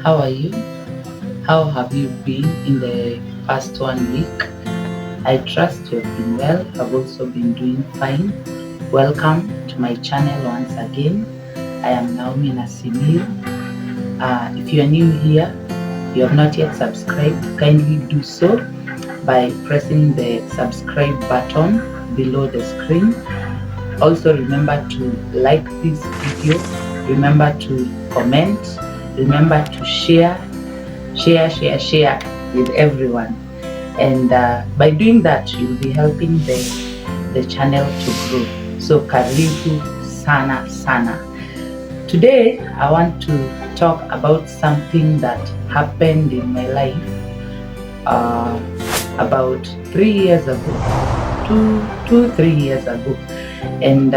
How are you? How have you been in the past 1 week? I trust you've been well. I've also been doing fine. Welcome to my channel once again. I am Naomi Nasimir. If you are new here, you have not yet subscribed, kindly do so by pressing the subscribe button below the screen. Also remember to like this video, remember to comment, remember to share with everyone, and by doing that you'll be helping the channel to grow. So karibu sana. Today I want to talk about something that happened in my life about 3 years ago, 3 years ago, and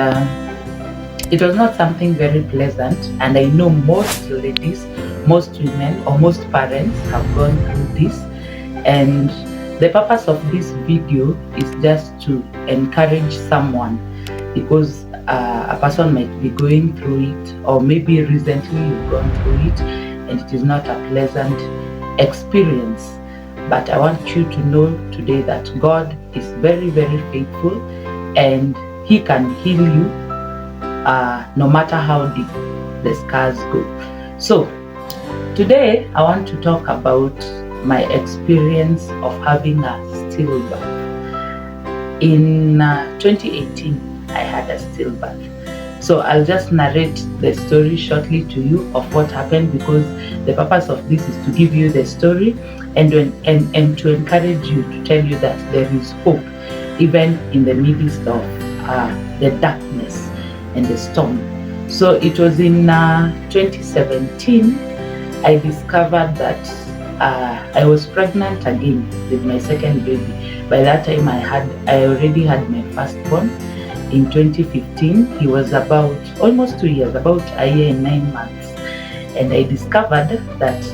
it was not something very pleasant, and I know most ladies, most women, or most parents have gone through this, and the purpose of this video is just to encourage someone, because a person might be going through it, or maybe recently you've gone through it and it is not a pleasant experience. But I want you to know today that God is very, very faithful, and He can heal you no matter how deep the scars go. So today I want to talk about my experience of having a stillbirth. In 2018 I had a stillbirth. So I'll just narrate the story shortly to you of what happened, because the purpose of this is to give you the story and to encourage you, to tell you that there is hope even in the midst of the darkness and the storm. So it was in 2017 I discovered that I was pregnant again with my second baby. By that time I already had my firstborn. In 2015 he was about almost 2 years, about a year and 9 months, and I discovered that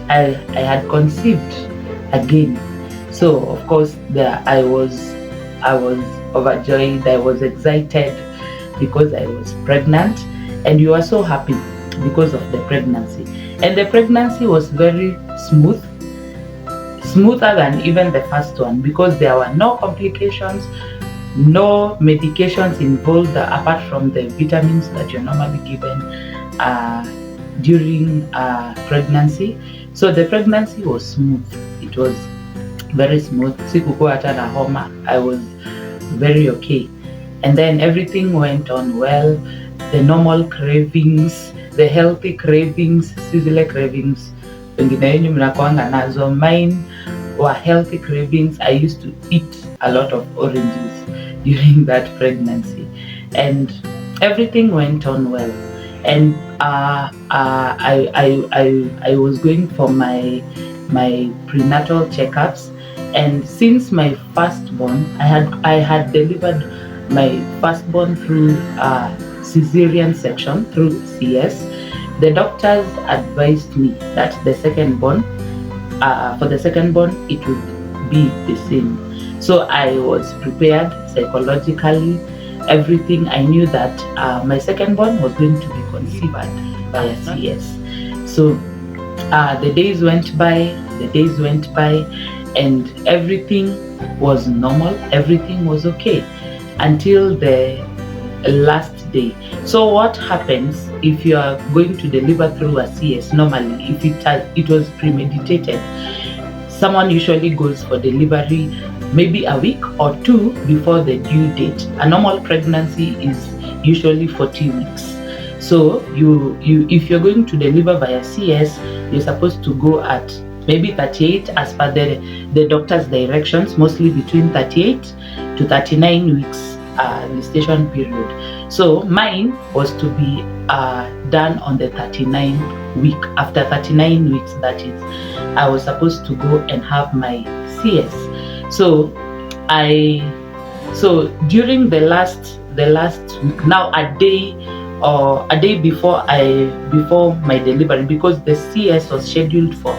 I had conceived again. So of course I was overjoyed, I was excited because I was pregnant, and we were so happy because of the pregnancy. And the pregnancy was very smoother than even the first one, because there were no complications, no medications involved apart from the vitamins that you're normally given during pregnancy. So the pregnancy was smooth. It was very smooth. Sikukuwa hata na homa. I was very okay. And then everything went on well. The normal cravings, the healthy cravings, zile cravings wengine wenyu mnakuanga nazo. Mine were healthy cravings. I used to eat a lot of oranges during that pregnancy, and everything went on well. And I was going for my prenatal checkups, and since my firstborn, I had delivered my firstborn through cesarean section, through CS. The doctors advised me that the secondborn, for the secondborn, it would be the same. So I was prepared psychologically, everything. I knew that my secondborn was going to be conceived by a CS. So the days went by, and everything was normal, everything was okay until the last day. So what happens if you are going to deliver through a CS? Normally, if it was premeditated, someone usually goes for delivery maybe a week or 2 before the due date. A normal pregnancy is usually 40 weeks. So if you're going to deliver via CS, you're supposed to go at maybe 38 as per the doctor's directions, mostly between 38 to 39 weeks gestation period. So mine was to be done on the 39th week. After 39 weeks, that is, I was supposed to go and have my CS. So during the last week, now a day before my delivery, because the CS was scheduled for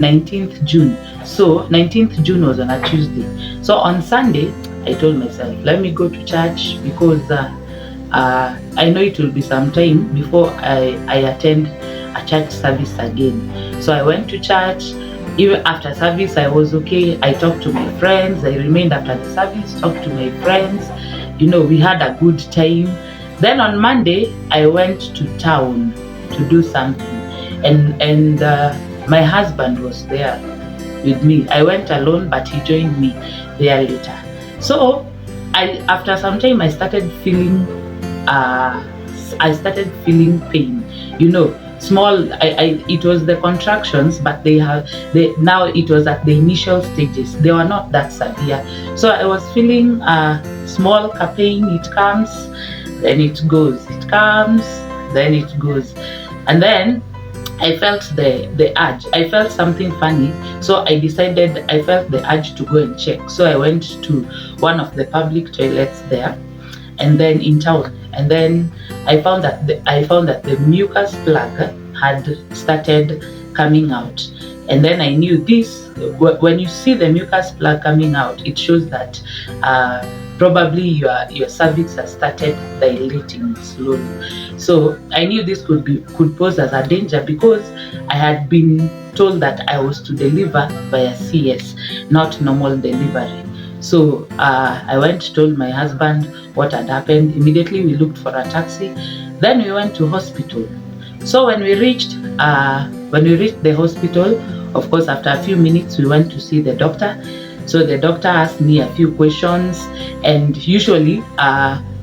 19th June. So 19th June was on a Tuesday. So on Sunday I told myself, let me go to church, because I know it will be some time before I attend a church service again. So I went to church. Even after service, I was okay. I talked to my friends. I remained after the service, talked to my friends. We had a good time. Then on Monday, I went to town to do something, and my husband was there with me. I went alone, but he joined me there later. So after some time, I started feeling pain. Small. It was the contractions, but now it was at the initial stages. They were not that severe. So I was feeling small pain. It comes, then it goes. It comes, then it goes, and then I felt the urge. I felt something funny, so I felt the urge to go and check. So I went to one of the public toilets there, and then in town, and then I found that the mucus plug had started coming out, and then I knew this. When you see the mucus plug coming out, it shows that probably your cervix has started dilating slowly. So I knew this could pose as a danger, because I had been told that I was to deliver via CS, not normal delivery. So I went, told my husband what had happened. Immediately we looked for a taxi. Then we went to hospital. So when we reached the hospital, of course, after a few minutes, we went to see the doctor. So the doctor asked me a few questions, and usually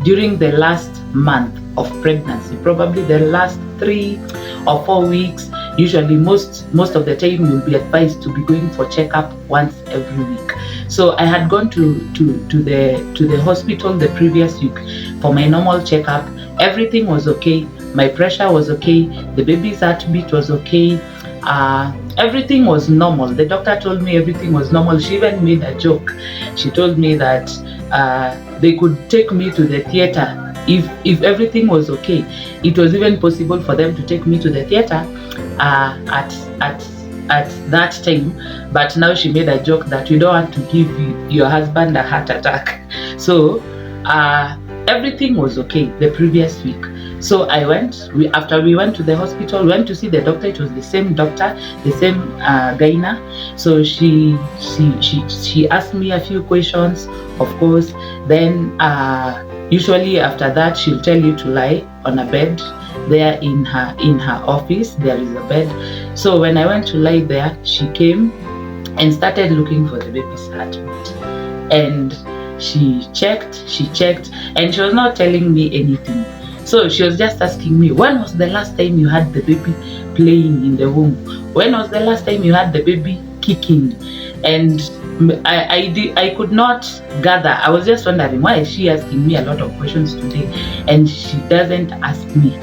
during the last month of pregnancy, probably the last 3 or 4 weeks, usually most of the time you'll be advised to be going for checkup once every week. So I had gone to the hospital the previous week for my normal checkup. Everything was okay. My pressure was okay. The baby's heartbeat was okay. Everything was normal. The doctor told me everything was normal. She even made a joke. She told me that they could take me to the theater if everything was okay. It was even possible for them to take me to the theater at that time. But now she made a joke that you don't want to give your husband a heart attack. So everything was okay the previous week. So after we went to the hospital, we went to see the doctor. It was the same doctor, the same gyna. So she asked me a few questions, of course. Then usually after that, she'll tell you to lie on a bed. There in her office, there is a bed. So when I went to lie there, she came and started looking for the baby's heartbeat. And she checked, and she was not telling me anything. So she was just asking me, when was the last time you had the baby playing in the womb? When was the last time you had the baby kicking? And I could not gather. I was just wondering, why is she asking me a lot of questions today and she doesn't ask me?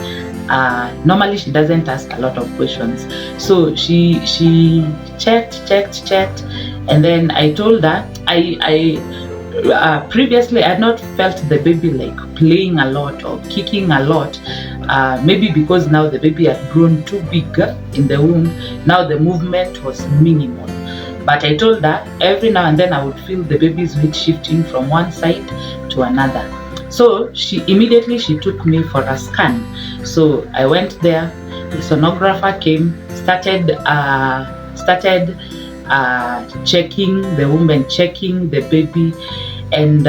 Normally she doesn't ask a lot of questions. So she checked, and then I told her previously I had not felt the baby like playing a lot or kicking a lot. Maybe because now the baby had grown too big in the womb. Now the movement was minimal. But I told her every now and then I would feel the baby's weight shifting from one side to another. So she immediately took me for a scan. So I went there. The sonographer came, started checking the womb and checking the baby, and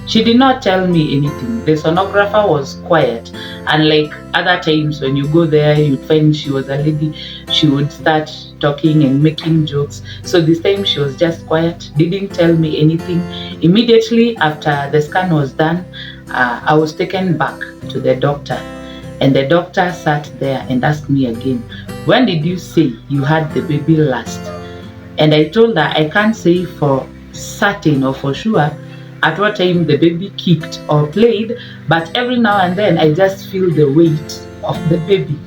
she did not tell me anything. The sonographer was quiet, unlike other times when you go there, you'd find she was a lady. She would start talking and making jokes. So this time she was just quiet, didn't tell me anything. Immediately after the scan was done, I was taken back to the doctor, and the doctor sat there and asked me again, when did you say you had the baby last? And I told her I can't say for certain or for sure at what time the baby kicked or played, but every now and then I just feel the weight of the baby.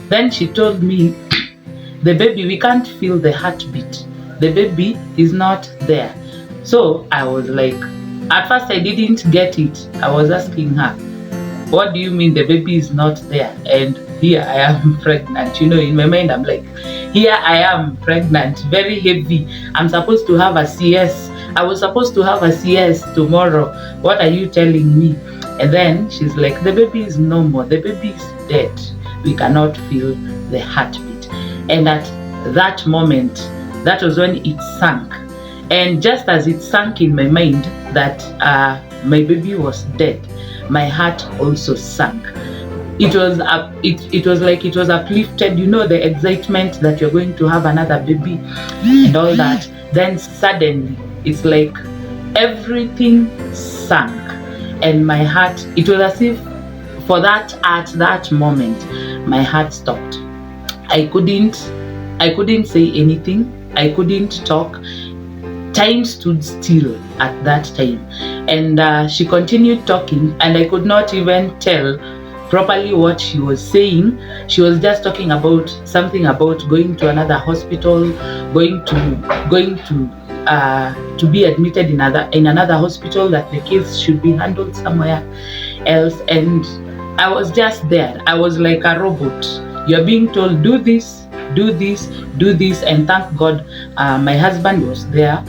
Then she told me, the baby, we can't feel the heartbeat. The baby is not there. So I was like, at first I didn't get it. I was asking her, what do you mean the baby is not there? And here I am pregnant. In my mind I'm like, here I am pregnant, very heavy. I'm supposed to have a CS. I was supposed to have a CS tomorrow. What are you telling me? And then she's like, the baby is no more. The baby is dead. we cannot feel the heartbeat. And at that moment, that was when it sank. And just as it sank in my mind that my baby was dead, my heart also sank. It was it was like it was uplifted, the excitement that you're going to have another baby and all that. Then suddenly it's like everything sank, and my heart, it was as if at that moment my heart stopped. I couldn't say anything. I couldn't talk. Time stood still at that time, and she continued talking, and I could not even tell properly what she was saying. She was just talking about something about going to another hospital, going to be admitted in another hospital, that the case should be handled somewhere else. And I was just there. I was like a robot. You're being told, do this, do this, do this, and thank God my husband was there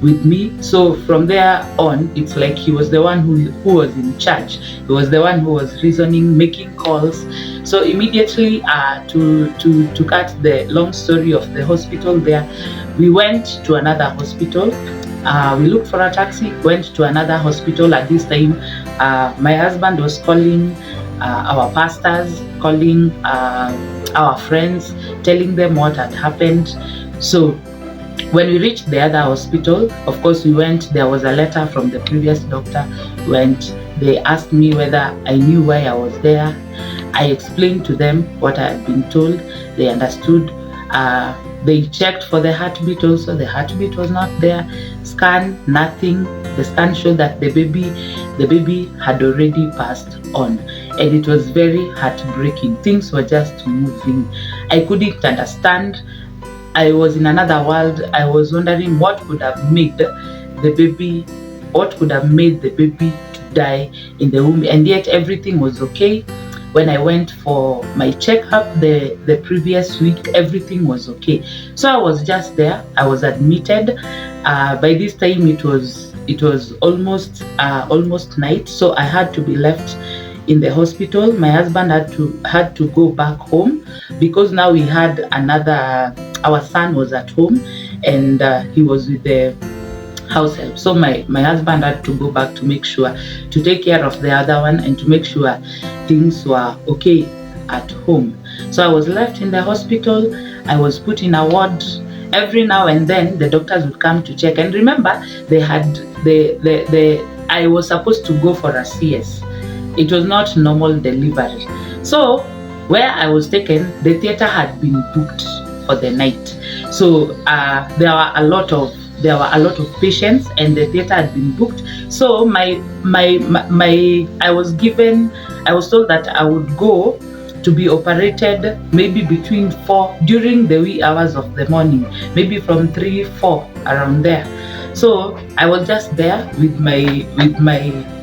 with me. So from there on, it's like he was the one who was in charge. He was the one who was reasoning, making calls. So immediately, to cut the long story of the hospital there, we went to another hospital. We looked for a taxi, went to another hospital. At this time, my husband was calling our pastors, calling our friends, telling them what had happened. So when we reached the other hospital, of course we went, there was a letter from the previous doctor. They asked me whether I knew why I was there. I explained to them what I had been told. They understood. They checked for the heartbeat also. The heartbeat was not there. Scan, nothing. The scan showed that the baby had already passed on. And it was very heartbreaking. Things were just moving. I couldn't understand. I was in another world. I was wondering what could have made the baby to die in the womb, and yet everything was okay. When I went for my checkup the previous week, everything was okay. So I was just there. I was admitted. By this time it was almost night, so I had to be left in the hospital. My husband had to go back home because now we had our son was at home, and he was with the house help. So my husband had to go back to take care of the other one and to make sure things were okay at home. So I was left in the hospital. I was put in a ward. Every now and then the doctors would come to check. And remember, I was supposed to go for a CS. It was not normal delivery. So where I was taken, the theater had been booked for the night. So there were a lot of patients, and the theater had been booked. So I was told that I would go to be operated maybe between 4 during the wee hours of the morning, maybe from 3-4 around there. So I was just there with my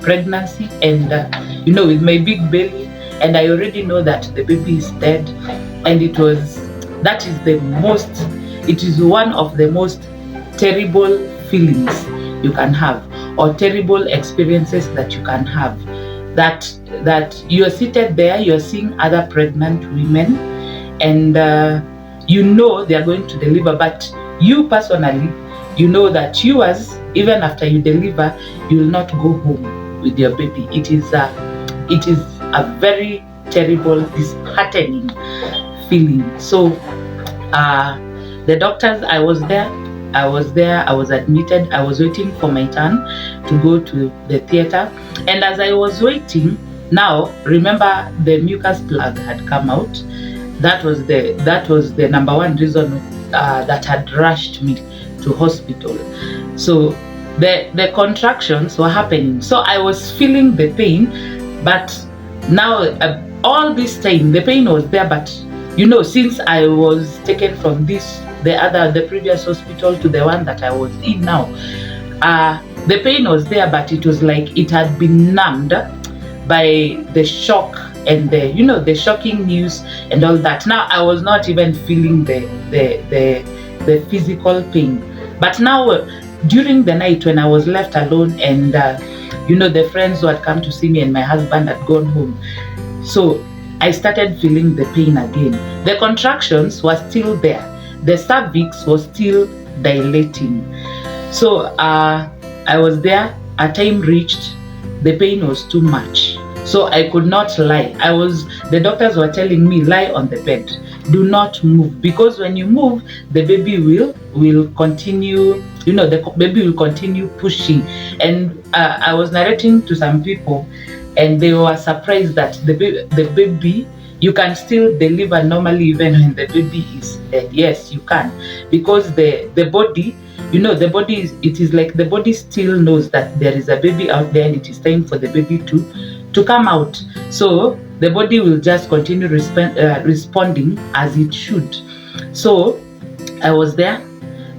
pregnancy and with my big belly, and I already know that the baby is dead. And it is one of the most terrible feelings you can have, or terrible experiences that you can have, that you are seated there, you are seeing other pregnant women, and they are going to deliver, but you personally, you know that yours, even after you deliver, you will not go home with your baby. It is a very terrible, disheartening feeling. So the doctors, I was there, I was admitted. I was waiting for my turn to go to the theater. And as I was waiting, now remember, the mucus plug had come out. That was the number one reason that had rushed me to hospital. So the contractions were happening. So I was feeling the pain, but now all this time the pain was there. But since I was taken from the previous hospital to the one that I was in now, the pain was there, but it was like it had been numbed by the shock and the shocking news and all that. Now I was not even feeling the physical pain. But now during the night when I was left alone, and the friends who had come to see me and my husband had gone home, so I started feeling the pain again. The contractions were still there. The cervix was still dilating. So I was there. A time reached, the pain was too much. So I could not lie. The doctors were telling me, lie on the bed. Do not move, because when you move, the baby will continue, the baby will continue pushing. And I was narrating to some people, and they were surprised that the baby, you can still deliver normally even when the baby is dead. Yes, you can, because the body, the body it is like the body still knows that there is a baby out there and it is time for the baby to come out. So the body will just continue responding as it should. So I was there.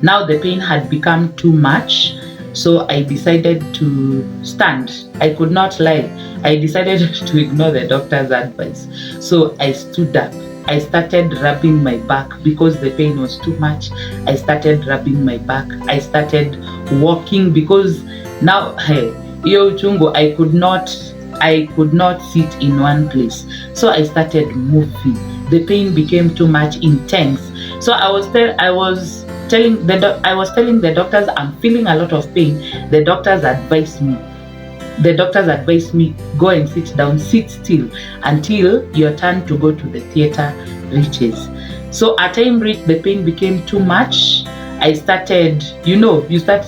Now the pain had become too much. So I decided to stand. I could not lie. I decided to ignore the doctor's advice. So I stood up. I started rubbing my back because the pain was too much. I started rubbing my back. I started walking because now, yo chungo, I could not sit in one place. So I started moving. The pain became too much intense. So I was telling the doctors I'm feeling a lot of pain. The doctors advised me, go and sit down, sit still until your turn to go to the theater reaches. So a time reached, the pain became too much. I started, you start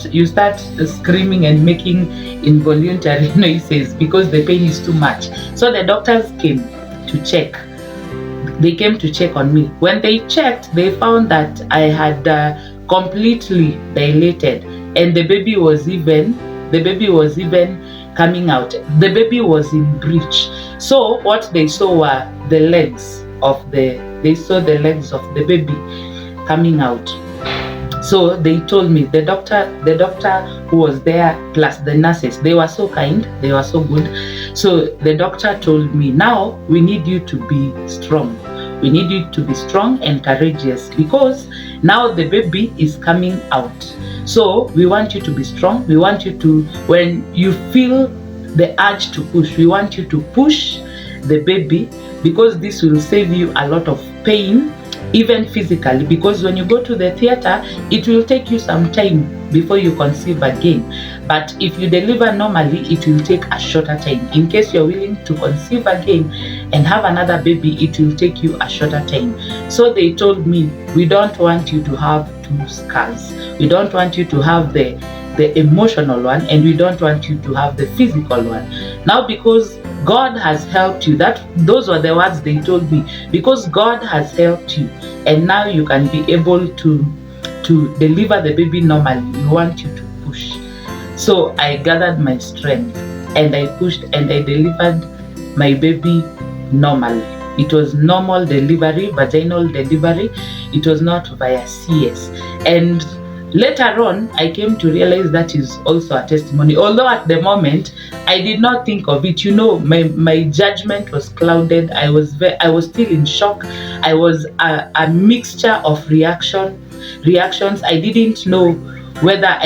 screaming and making involuntary noises because the pain is too much. So the doctors came to check. They came to check on me. When they checked, they found that I had completely dilated, and the baby was even coming out. The baby was in breech. So what they saw were the legs of the baby coming out. So they told me, the doctor who was there plus the nurses, they were so kind, they were so good. So the doctor told me, now we need you to be strong. We need you to be strong and courageous because now the baby is coming out. So we want you to be strong. We want you to, when you feel the urge to push, we want you to push the baby, because this will save you a lot of pain, even physically, because when you go to the theater, it will take you some time before you conceive again. But if you deliver normally, it will take a shorter time. In case you're willing to conceive again and have another baby, it will take you a shorter time. So they told me, we don't want you to have two scars. We don't want you to have the emotional one, and we don't want you to have the physical one. Now, because God has helped you, those were the words they told me, because God has helped you, and now you can be able to deliver the baby normally. We want you to push. So I gathered my strength and I pushed and I delivered my baby normally. It was normal delivery, vaginal delivery. It was not via CS. And later on, I came to realize that is also a testimony. Although at the moment, I did not think of it. My judgment was clouded. I was still in shock. I was a mixture of reactions. I didn't know whether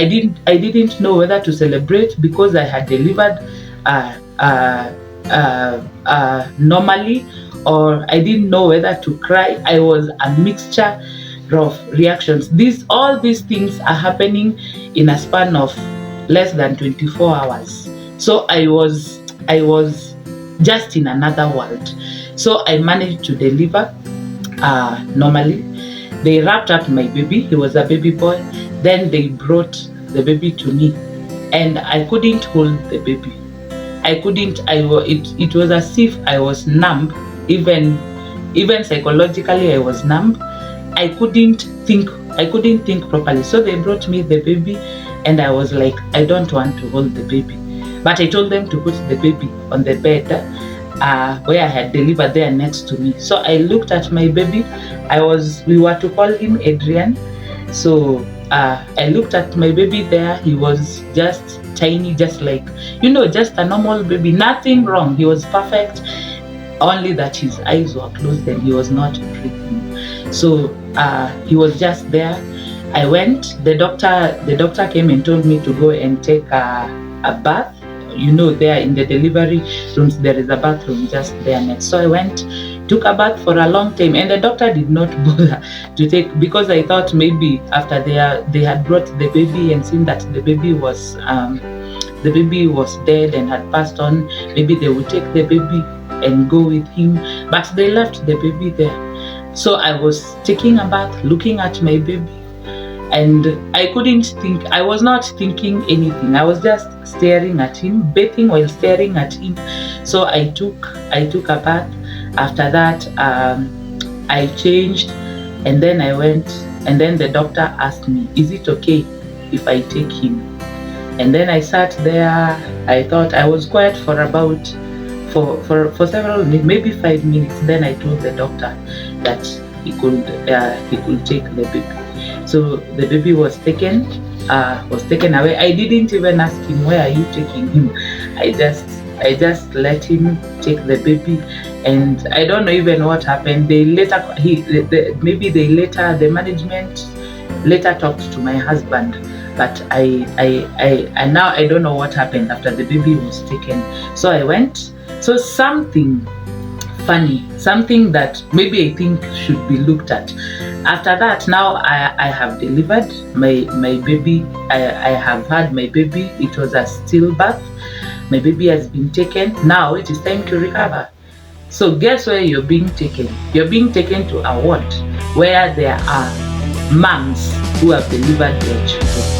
to celebrate because I had delivered normally, or I didn't know whether to cry. I was a mixture of reactions. All these things are happening in a span of less than 24 hours. So I was just in another world. So I managed to deliver normally. They wrapped up my baby. He was a baby boy. Then they brought the baby to me, and I couldn't hold the baby. It was as if I was numb. Even psychologically, I was numb. I couldn't think properly. So they brought me the baby, and I was like, I don't want to hold the baby. But I told them to put the baby on the bed where I had delivered there next to me. So I looked at my baby. We were to call him Adrian. So I looked at my baby there. He was just tiny, just like, just a normal baby. Nothing wrong. He was perfect. Only that his eyes were closed and he was not breathing. So he was just there. I went. The doctor came and told me to go and take a bath. There in the delivery rooms, there is a bathroom just there next. So I went took a bath for a long time, and the doctor did not bother to take, because I thought maybe after they had brought the baby and seen that the baby was dead and had passed on, maybe they would take the baby and go with him, but they left the baby there. So I was taking a bath, looking at my baby, and I couldn't think. I was not thinking anything. I was just staring at him, bathing while staring at him. So I took a bath. After that, I changed, and then I went, and then the doctor asked me, "Is it okay if I take him?" And then I sat there. I thought, I was quiet for about for several minutes, maybe 5 minutes. Then I told the doctor that he could take the baby. So the baby was taken away. I didn't even ask him, "Where are you taking him?" I just let him take the baby, and I don't know even what happened. The management later talked to my husband, but I now I don't know what happened after the baby was taken. So I went. So something funny, something that maybe I think should be looked at. After that, now I have delivered my baby. I have had my baby. It was a stillbirth. My baby has been taken. Now it is time to recover. So guess where you're being taken? You're being taken to a ward where there are moms who have delivered their children.